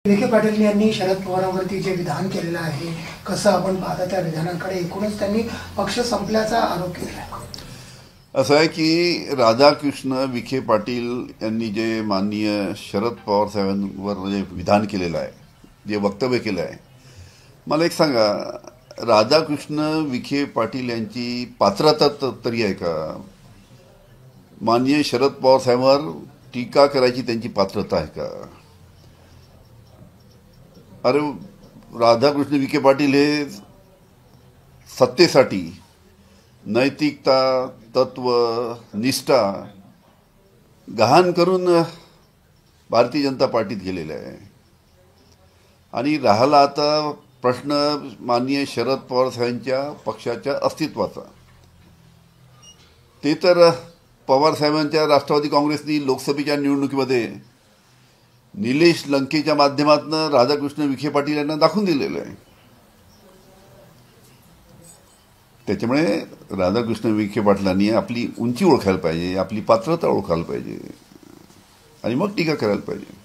विखे पाटील यांनी शरद पवारांवरती जे विधान केलेलं आहे, कसं आपण पाहता त्या विधानांकडे? एकूणच त्यांनी पक्ष संपल्याचा आरोप केला आहे. असं आहे की राधाकृष्ण विखे पाटील यांनी जे माननीय शरद पवार साहेबांवर जे विधान केलेलं आहे, जे वक्तव्य केलं आहे, मला एक सांगा, राधाकृष्ण विखे पाटील यांची पात्रता तरी आहे का? माननीय शरद पवार साहेबांवर टीका करायची त्यांची पात्रता आहे का? अरे, राधाकृष्ण विखे पाटील हे सत्तेसाठी नैतिकता, तत्व, निष्ठा गहाण करून भारतीय जनता पार्टीत गेलेले आहे. आणि राहिला आता प्रश्न माननीय शरद पवार साहेबांच्या पक्षाच्या अस्तित्वाचा, ते तर पवार साहेबांच्या राष्ट्रवादी काँग्रेसनी लोकसभेच्या निवडणुकीमध्ये निलेश लंकेच्या माध्यमातून राधाकृष्ण विखे पाटील यांना दाखवून दिलेलं आहे. त्याच्यामुळे राधाकृष्ण विखे पाटलांनी आपली उंची ओळखायला पाहिजे, आपली पात्रता ओळखायला पाहिजे आणि मग टीका करायला पाहिजे.